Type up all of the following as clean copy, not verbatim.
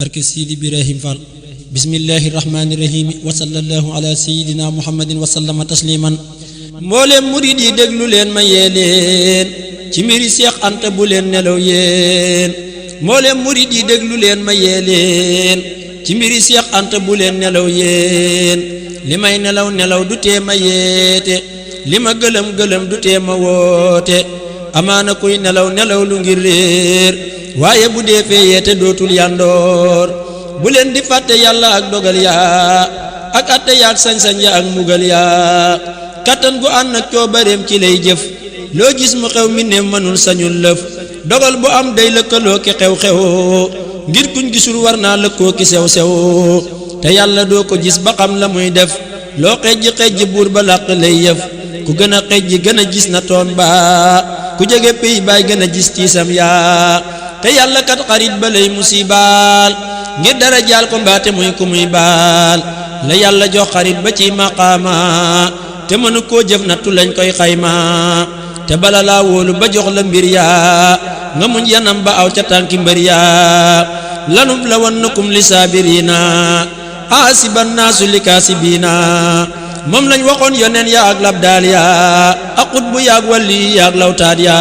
barke Sidi Birahim Fall. bismillahi rahmaani rahim wa sallallahu ala sayyidina muhammadin wa sallama tasliman. mboolem murid yi déglu leen ma yee leen ci mbiri Seex Anta bu leen nelaw yéen. mboolem murid yi déglu leen ma yee leen ci mbiri Seex Anta bu leen nelaw yéen. li may nelaw nelaw du tee ma yeete, li ma gëlëm gëlëm du tee ma woote. amaana kuy nelaw nelaw lu ngir réer, waaye bu dee fee yeete dootul yandoor. bu leen di fàtte yàlla ak dogal yaa ak atte yaak sañ-sañ ya ak mugal yaa. kattan gu ànd ak coobareem ci lay jëf, loo gis mu xew mi ne mënul sañul lëf. dogal bu am day lëkkaloo ki xew-xew, ngir kuñ gisul war naa lëkkoo ki sew-sew. te yàlla doo ko gis ba xam la muy def, loo xejji buur ba làq lay yëf. ku gën a xejji gën a gis na toon ba, ku jege pey baay gën a gis tiisam yaa. te yàlla kat xarit ba lay musibaal, ngir dara jaal ko mbaate muy ku muy baal. la yàlla jox xarit ba ci maqaama, te mënu koo jëf nattu lañ koy xayma. te bala laa wóolu ba jox la mbir yaa, nga muñ yanam ba aw ca tànki mbër yaa. lanub la wannakum li saabiriina, aasiban naasu li kaasibiina. moom lañ waxoon yoneen ya ak labdaal ya, ak xutbu yaag walli yaag lawtaat ya.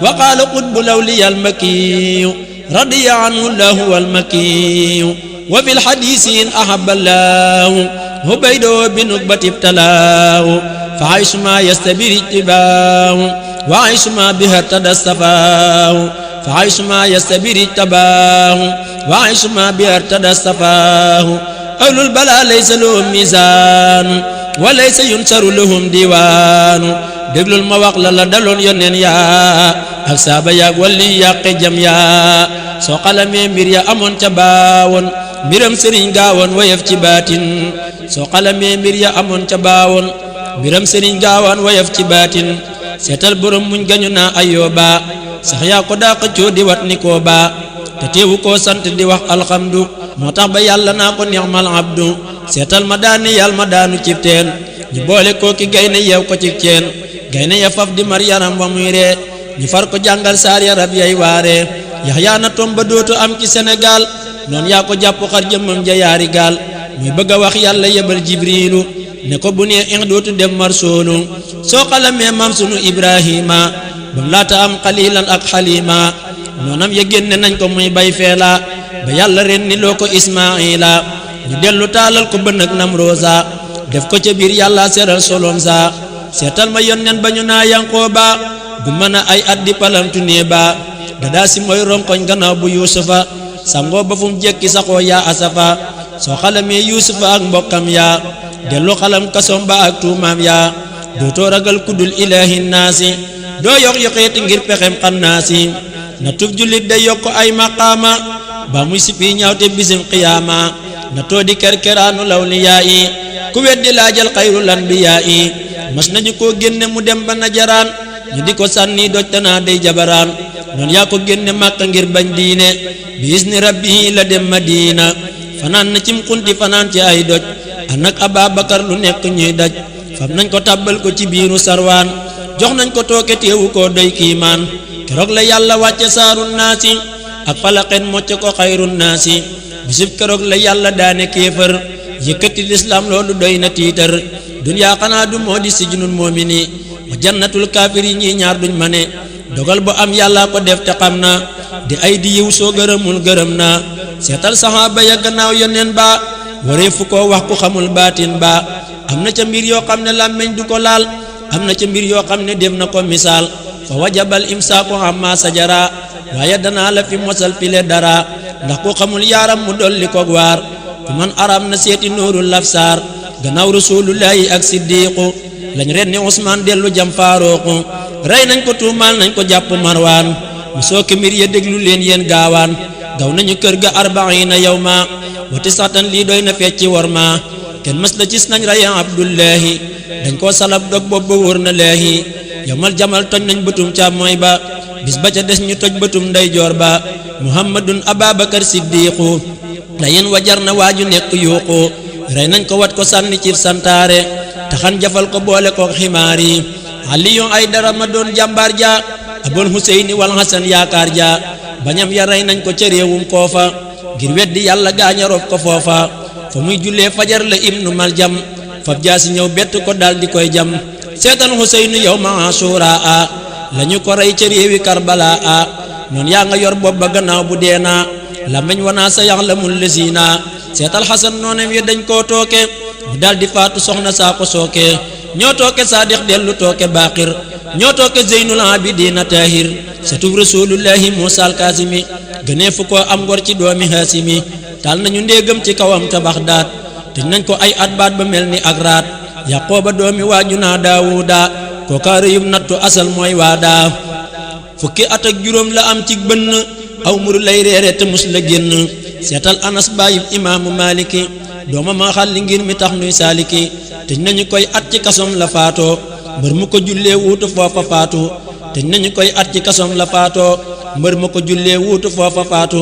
wa qaala xutbu lawliya almakiyu, radiya anhu llahu walmakiyu. wa fi lxadiisi in ahabba llahu hubaydo bi nukbati ibtalaahu. fa aysuma yastabir ijtibaahu, wa aysuma biha tadastafaahu. fa aysuma yastabir ijtabaahu, wa aysuma biha tadastafaahu. ahlul balaa laysa lahum miisaanu, wa laysa yunsaru lahum diiwaanu. déglul ma wax la daloon yoneen yaa, ak saaba yaag walli yàqe jam yaa. soo xalamee mbir ya amoon ca baawoon, mbiram sëriñ gaawoon wayaf ci baatin. soo xalamee mbir ya amoon ca baawoon, mbiram sëriñ gaawaan wayaf ci baatin. seetal borom muñ gañu naa Ayooba, sax yaa ko daa xëccoo di wat ni koo baa. te teewu koo sant di wax alxamdu, moo tax ba yàlla naa ko ni'mal abdu. seetal ma daani yàlla ma daanu cib teen, ñu boole koo ki gaynde yeew ko ci ceen. gaynde ya faf di mar yaram wa muy ree, ñu far ko jàngal saar ya rab yay waaree. Yaxya na tom ba dootu am ci Sénégal, noonu yaa ko jàpp xar jëmmam ja yaari gaal. muy bëgg a wax yàlla yebal jibriilu, ne ko bu nee ing dootu dem marsoolu. soo xalamee maam sunu Ibrahima, bam laata am xalilan ak xalima. noonam ya génne nañ ko muy bay feela, ba yàlla ren ni loo ko Ismaila. ñu dellu taalal ko bën ak Namroosa, def ko ca biir yàlla seral solom sa. seetal ma yónneen ba ñu naa Yankooba, gu mën a ay at di palantu nee ba. dadaa si mooy ronkoñ gannaaw bu Yuusufa, sangoo ba fu mu jekki saxoo yaa asafa. soo xalamee Yuusufa ak mbokkam yaa, dellu xalam kasom ba ak tuumaam yaa. dootoo ragal kuddul ilaahi naasi, doo yox yoxeeti ngir pexem xannaasi. na tub jullit day yokk ay maqaama, ba muy sipi ñaawte bisim qiyaama. na too di kerkeraanu lawliyaa yi, ku weddi laajal xayrul anbiyaa yi. mas nañu koo génne mu dem ba najaraan, ñu di ko sànni doj tanaa day jabaraan. noonu yaa ko génne Màkka ngir bañ diine, bi isni rabbi la dem Madina. fanaan na cim xunti fanaan ci ay doj, ànd ak Ababakar lu nekk ñuy daj. fam nañ ko tàbbal ko ci biiru sarwaan, jox nañ ko tooke teewu koo doy kiimaan. keroog la yàlla wàcce saarun naasi, ak falaqen mocce ko xayrun naasi. bisub keroog la yàlla daane kéefër, yëkkati lislaam loolu doy na tiitar. duniyaa xanaa du moo di sijnul moomini, wa jannatul kaafiri ñii ñaar duñ ma ne. dogal bu am yàlla ko def te xam na, di ay di yiw soo gërëmul gërëm na. seetal saxaaba ya gannaaw yoneen ba, waree fu ko wax ku xamul baatin ba. am na ca mbir yoo xam ne làmmeñ du ko laal, am na ca mbir yoo xam ne def na ko misaal. fa wajabal imsaaku amma sajara, waaye danaa la fi mosal file dara. ndax ku xamul yaaram mu dolli ko waar, ku man aram na seeti nuurul lafsaar. gannaaw rasulullahi ak siddiqu, lañ ren ni Usmaan dellu jam Faaruqu. rey nañ ko tuumaal nañ ko jàpp Marwaan, mu sooki mbir ya déglu leen yéen gaawaan. gaw nañu kër ga 40 yawma, wa tisatan lii doy na fecci war ma. kenn mës la gis nañ raya Abdullahi, dañ koo salab dog bopp ba wóor na leehi. yawmal jamal toj nañ bëtum càmmooy ba, bis ba ca des ñu toj bëtum ndeyjoor ba. Muhammadun Ababakar Siddiqu, layin wajar na waaju nekk yuuqu. rey nañ ko wat ko sànni ci santaare, taxan jafal ko boole ko ximaar yi. Aliyu ay dara ma doon jàmbaar ja, Abul Huseyni wal Hasan yaakaar ja. bañam ya rey nañ ko ca réewum Koofa, ngir weddi yàlla gaaña rob ko foofa fa muy jullee fajar la ibnu maljam fab jaasi ñëw bett ko dal di koy jam seetal Huseynu yow ma Ashura a lañu ko rey ca réewi Karbala a noon yaa nga yor bopp ba gannaaw bu deena lamañ wanaa sa yaxlamul lesina seetal Xasan noonem yi dañ koo tooke mu dal di faatu soxna saa ko sooke ñoo tooke Saadix dellu tooke Baqir ñoo tooke Zeynul Abidina Tahir satub rasulullahi Muusa al Kaasimi gënee fu ko am ngor ci doomi Haasimi taal nañu ndéegam ci kawam ca Baxdaad tëj nañ ko ay at baat ba mel ni ak raat Yaqooba doomi waaju naa Daawuda kooka rëyub nattu asal mooy waada fukki at ak juróom la am ci bënn aw muru lay reere te mus la génn seetal Anas baayib imaamu Maliki dooma ma xal li ngir mi tax nuy saaliki tëj nañu koy at ci kasom la faatoo mbër mu ko jullee wuutu foofa faatu tëj nañu koy at ci kasom la faatoo mbër mu ko jullee wuutu foofa faatu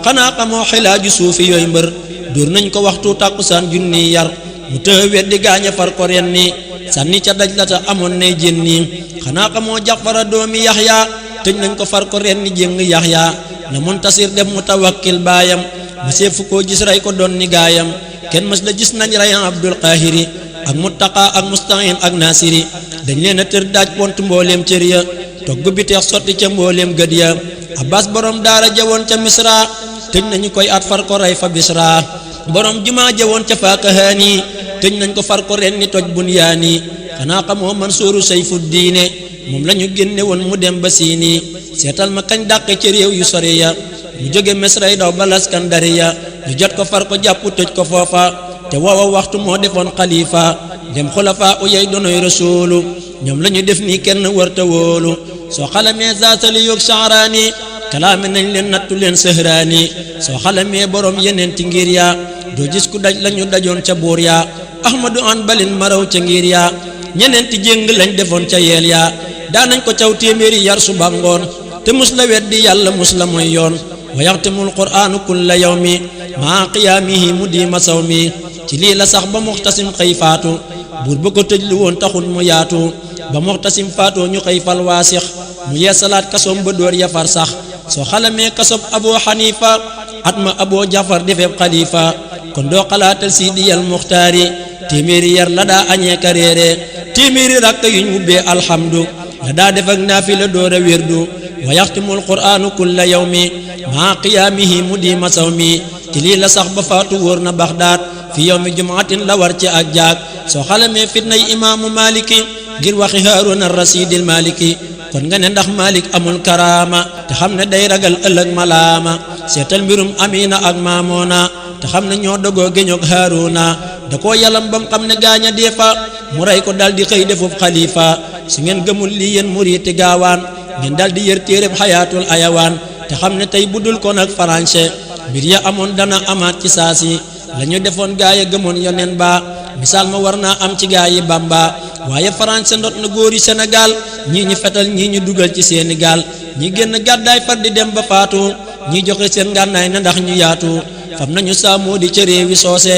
xanaa xamoo xilaaju suufi yooyu mbër dóor nañ ko waxtu tàkkusaan junni yar mu tëë weddi gaaña far ko ren ni sànni ca daj la ta amoon nay jén nii xanaa xamoo Jafara doomi Yaxya tëj nañ ko far ko ren ni jéng Yaxya na Muntasir def Mutawakkil baayam ba seefu koo gis rey ko doon ni gaayam kenn mës la gis nañ rey Abdul Qahiri ak Muttaqa ak Mustahin ak Nasiri dañ leen a tër daaj pont mbooleem cër ya togg bi teex sotti ca mbooleem gëd ya Abbas borom daara jawoon ca Misra tëj nañu koy at far ko rey fa Bisra borom jumaa jawoon ca Faakahaani tëj nañ ko far ko ren ni toj Bunyaani xanaa xamoo Mansuuru Sayfuddiine moom la ñu génne woon mu dem ba Siini seetal ma kañ dàqe ca réew yu sori ya mu jóge Misray daw ba Laskandariya ñu jot ko far ko jàpp tëj ko foofa te woowa waxtu moo defoon xalifa dem xulafaa uyay donoy rasuulu ñoom la ñu def nii kenn wërta wóolu soo xalamee zaatali yoog Sha'raani kalaame nañ leen nattu leen Sahraani soo xalamee borom yeneen ti ngir ya doo gis ku daj lañu dajoon ca buur ya Ahmadu an balin maraw ca ngir ya ñeneen ti jéng lañ defoon ca yeel ya daanañ ko caw téeméeri yar suba ngoon te mus la weddi yàlla mus la mooy yoon wa yaxtimul qur'aanu kulla yawmi maa qiyaamihi mu diima sawmi ci lii la sax ba Muxtasim xëy faatu buur ba ko tëj lu woon taxul mu yaatu ba Muxtasim faatoo ñu xëy fal Waasix mu yeesalaat kasoom ba dóor yafar sax soo xalamee kasob Abu Xanifa at ma Abu Jafar defeeb xalifa kon doo xalaatal Siidiyal Muxtaari téeméeri yar la daa añee kareere téeméeri rakk yuñ wubbee alhamdu la daa def ak naafila door a wérdu wa yaxtimul qur'aanu kulla yawmi maa qiyaamihi mu diima sawmi ci lii la sax ba faatu wóor na Baxdaad fi yawmi jumaatin la war ci ak jaag soo xalamee fitnay imaamu Maliki ngir waxi Haaruna Rasiidil Maliki kon nga ne ndax Malik amul karaama te xam ne day ragal ëllëg malaama seetal mbirum Amina ak Maamoona te xam ne ñoo dogoo géñoog Haaruna da koo yalam bam xam ne gaaña deefa mu rey ko dal di xëy defub xalifa su ngeen gëmul lii yéen muriiti gaawaan ngeen dal di yër téereb xayaatul ayawaan te xam ne tey budul ko nag français mbir ya amoon dana amaat ci saasi la ñu defoon gaaya gëmoon yoneen ba misaal ma war naa am ci gaa yi Bamba waaye français ndot na góori Sénégal ñii ñu fetal ñii ñu dugal ci seeni gaal ñi génn gàddaay far di dem ba faatu ñi joxe seen ngànnaay na ndax ñu yaatu fam nañu saamoo di ca réewi soose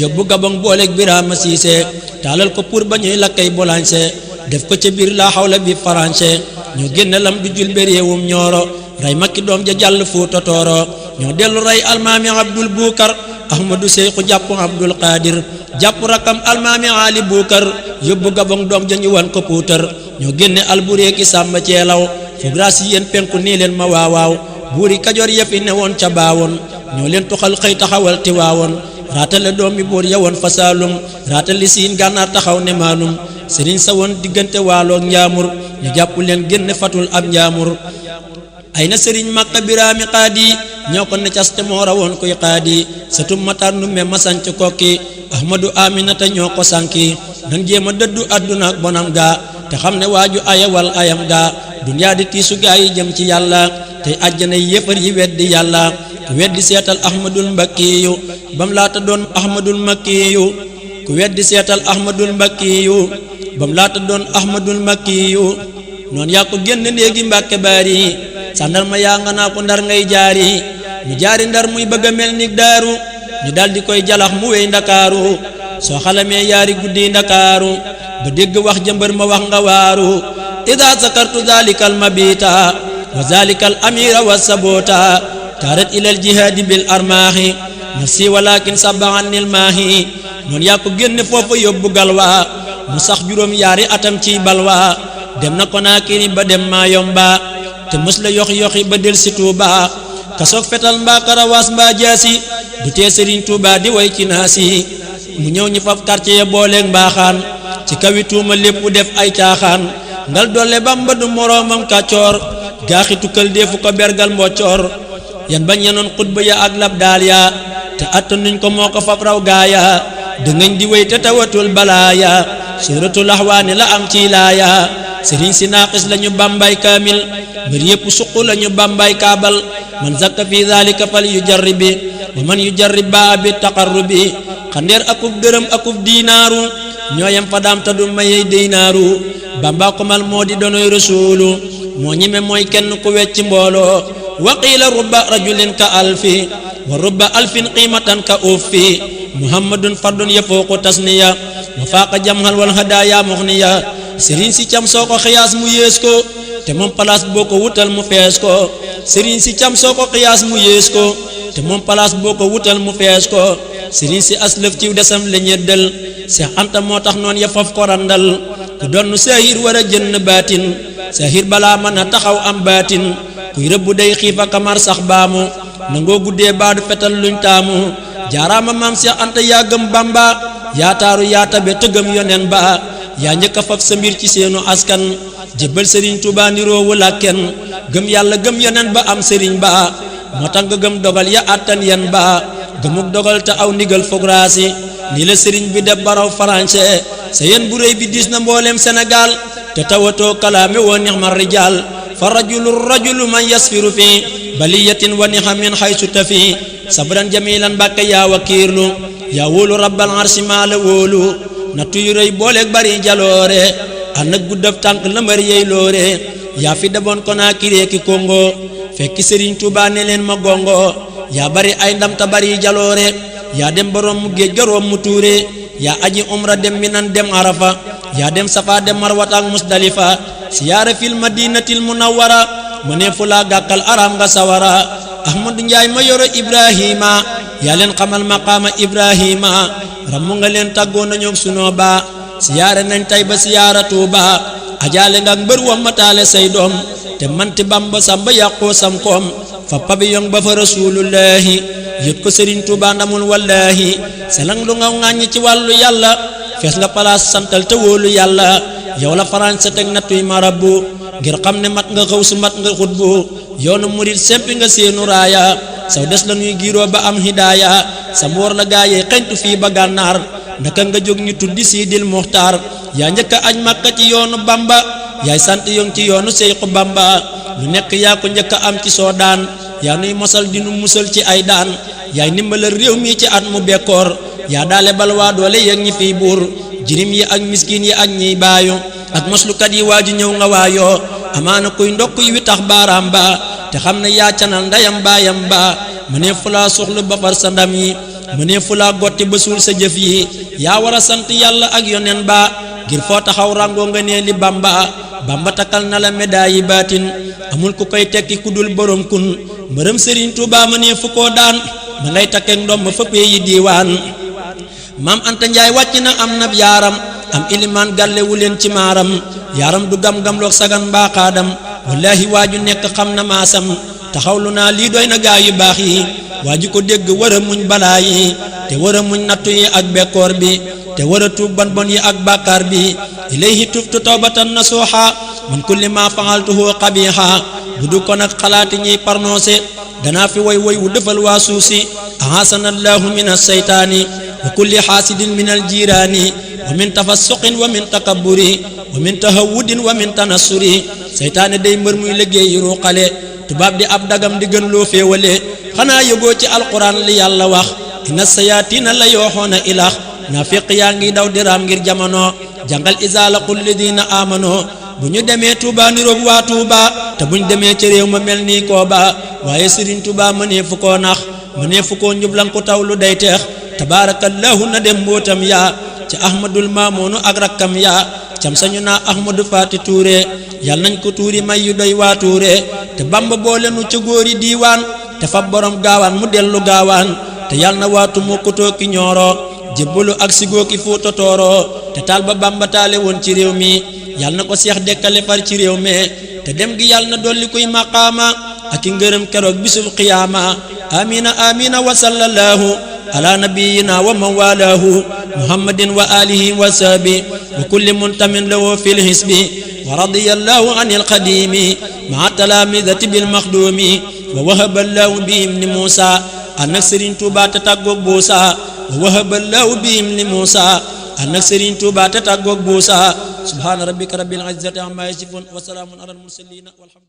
yóbbu Gabon booleeg Birama Siise taalal ko pour ba ñuy lakkay bolañse def ko ca biir laa xawla bi français ñoo génne lam du jul be réewum ñooro rey makki doom ja jàll Fuuta Tooro ñoo dellu rey almaami Abdul Buukar Ahmadu Seyxu jàpp Abdul Qadir jàpp rakam almaami Ali Buukar yóbbu Gabon doom ja ñu wan ko puutar ñoo génne albureeki Sàmba Ceelaw foog raasi yéen penku nii leen ma waawaaw buuri Kajoor yafi ne woon ca baawoon ñoo leen tuxal xëy taxawal Tiwaawoon raatale doomi buur ya woon fa Saalum raatale siin Gànnaar taxaw ne Maalum sëriñ sa woon diggante Waaloog Njaamur ñu jàpp leen génne fatul ab Njaamur ay na sëriñ Makka Biraami Qaadi ñoo ko ne caste moo rawoon koy qaadi satum Matar Ndumbe ma sanc kokki Ahmadu Aminata ñoo ko sanki nan jéema dëddu àdduna ak bonam gaa te xam ne waaju ayawal ayam gaa dunyaa di tiisu gaa yi jëm ci yàlla tey àjjana yéefar yi weddi yàlla ku weddi seetal Ahmadul Mbakkiyu bam laata doon Ahmadul Makkiyu ku weddi seetal Ahmadul Mbakkiyu bam laata doon Ahmadul Makkiyu noonu yaa ko génn néegi Mbàkke Baari sàndal ma yaa nga naa ko Ndar ngay jaari mu jaari Ndar muy bëgg a mel ni daaru ñu dal di koy jalax mu wey Ndakaaru soo xalamee yaari guddi Ndakaaru ba dégg wax jëmbër ma wax nga waaru ida zakartu zalikal mabita wa zalikal amira wa sabota taarat ilal jihaadi bil armaahi nafsi walakin sabaanil maahi noonu yaa ko génne foofa yóbbu galwaa mu sax juróom yaari atam ci balwaa dem na Konaakiri ba dem Mayomba te mës la yoxi ba del si Tuuba kasoog fetal mbaa karawaas mbaa jaasi du tee Sëriñ Tuuba di way ci naasi mu ñëw ñi fab quartier ya booleeg mbaaxaan ci kawi tuuma lépp def ay caaxaan ngal dolle Bamba du moroomam kàccoor gaaxi tukkal deefu ko bergal mboccoor yan bañ yenoon xutba ya ak lab daal ya te attanuñ ko moo ko fab raw gaaya dëngañ di wéy te tawatul balaaya suuratul ahwaani la am ci laaya sëriñ si naaqis lañu bambay kaamil mbir yépp suq lañu bambay kaabal man zakka fi zalika fal yujarribi wa man yujarrib baa bi taqarrubi xandeer akub dërëm akub diinaaru ñooyam fa daam ta du mayey diinaaru Bamba ko mal moo di donoy rasuulu moo ñime mooy kenn ku wecci mbooloo wa qiila rubba rajulin ka alfi wa rubba alfin qiimatan ka uffi muhammadun fardun yafuuqu tasniya wa faaqa jamhal wal hadaaya muxniya sëriñ si cam soo ko xiyaas mu yées ko te moom place boo ko wutal mu fees ko sëriñ si cam soo ko xiyaas mu yées ko te moom place boo ko wutal mu fees ko sëriñ si aslëf ciw desam la ñeddal Seex Anta moo tax noon ya faf ko randal ku donn saahir war a jënn baatin saahir balaa mën a taxaw am baatin kuy rëbbu day xiifa kamar sax baamu nangoo guddee baadu fetal luñ taamu jaaraama maam Seex Anta yaa gëm Bamba yaa taaru yaa tabe tëggam yonen ba yaa njëkk a fab sa mbir ci seenu askan jébbal Sëriñ Tuubaa niroowu la kenn gëm yàlla gëm yonen ba am sëriñ ba moo tax nga gëm dogal ya attan yan ba gëmuk dogal te aw ndigal fograasi nii la sëriñ bi def baraw français sa yen bu réy bi diis na mbooleem Sénégal te tawatoo kalaame woo nixma rijaal fa rajulu man yasfiru fi baliyatin wa nixamin xaysu tafi sabran jamilan bàkke yaa wakiirlu yaa wóolu rabbal arsi maa la wóolu nattu yu rëy booleeg bari jaloore ànd ak guddab tànk la mari yey loore yaa fi deboon Konaakiri ki Congo fekki Sëriñ Tuubaa ne leen ma gongo yaa bari ay ndam ta bari jaloore yaa dem borom mu géej garoom mu tuure yaa aji umra dem Minan dem Arafa yaa dem Safa dem Marwata ak Musdalifa siyaara fil madinatil munawwara mu ne fu laa gàkkal aram nga sawara Ahmadu Njaay ma yoro Ibrahima yaa leen xamal maqaama Ibrahima rammu nga leen tàggoo nañu sunoo ba siyaare nañ tay ba siyaara Tuuba ajaale nga ak mbër wammataale say doom te manti Bamba samba yàqoo sam koom fa pabiyong ba fa rasulullahi yët ko Sëriñ Tuuba ndamul wallahi selang lu nga ŋàññi ci wàllu yàlla fees nga palaas santal te wóolu yàlla yow la France teg nattuy marabu ngir xam ne mat nga xaw su mat nga xutbu yoonu murit sempi nga seenu raaya saw des la ñuy giiroo ba am hidaaya sa mboor la gaayee xeñtu fii ba gànnaar ndaka nga jóg ñu tuddi Siidil Muxtaar yaa njëkk a aj Makka ci yoonu Bamba yaay sant yong ci yoonu Seyxu Bamba lu nekk yaa ko njëkk a am ci soodaan yaa nuy mosal di nu musal ci ay daan yaay ndimbalal réew mi ci at mu bekkoor yaa daale balwaa doole yëg ñi fiy buur jirim yi ak miskin yi ak ñiy baayu ak moslukat yi waaju ñëw nga waayoo amaana kuy ndokk yi wi tax baaraam ba te xam ne yaa canal ndayam baayam ba mënee fulaa suxlu ba far sa ndam yi mënee fulaa gotti ba suul sa jëf yi yaa war a sant yàlla ak yonen ba ngir foo taxaw ràngoo nga nee li Bamba takkal na la médaille yi baatin amul ku koy tekki ku dul borom kun mbërëm Sëriñ Tuubaa mënee fu koo daan ma ngay takkeek ndoom ma fëppee yi diiwaan maam Anta Njaay wàcc na am nab yaaram am ilimaan gàllewu leen ci maaram yaaram du gam-gam loog sagan mbaaxaadam wallahi waaju nekk xam na maasam taxawlu naa lii doy na gaa yu baax yi waaju ko dégg war a muñ balaa yi te war a muñ nattu yi ak bekkoor bi te war a tuub bon bon yi ak bàkkaar bi ilayhi tuftu tawbatan nasuha min kulli ma fa'altuhu qabiha bu du ko nag xalaati ñiy parnoncé danaa fi woy wu defal waa suuf si ahasanallahu min as-saytaani wa kulli xaasidin min al-jiiraani wa min tafassuqin wa min takabburi wa min tahawudin wa min tanassuri seytaane day mbër muy liggéey ruuxale tubaab di ab dagam di gën loo féewale xanaa yëgoo ci alquran li yàlla wax inna sayaatina la yooxoona ilax naafiq yaa ngi daw diraam ngir jamono jàngal isaala qul lidina amano bu ñu demee Tuuba niroog waa Tuuba te buñ demee ci réew ma mel nii kooba waaye Sëriñ Tuuba mënee fu koo nax mënee fu koo njublan ku taw lu day teex tabaarakallahu na dem mbootam yaa ci ahmadul maamoonu ak rakkam yaa cam sañu naa ahmadu faati tuure yal nañ ko tuuri may yu doy waa tuure te Bamba boole nu ca góori diiwaan te fa borom gaawaan mu dellu gaawaan te yal na waatu mokkutoo ki ñooro jébbalu ak sigoo ki fuuta tooro te taal ba Bamba taale woon ci réew mi yal na ko seex dekkale far ci réew mi te dem gi yal na dolli kuy maqaama ak i ngërëm keroog bisul qiyaama amina amina wa sallallahu ala nabiyyina wa man walaahu muhammadin wa alihi wa sahbi wa kulli muntamin lahu fil hisbi wa radiyallahu anil qadimi ma'a talamidati bil makhdumi wa wahaballahu bihim li Musa anak Serigne Touba te tàggoog Buusa wa wahaballahu bihim li Musa anak Serigne Touba te tàggoog Buusa subhana rabbika rabbil izzati amma yasifun wa salamun alal mursalin walhamdulillah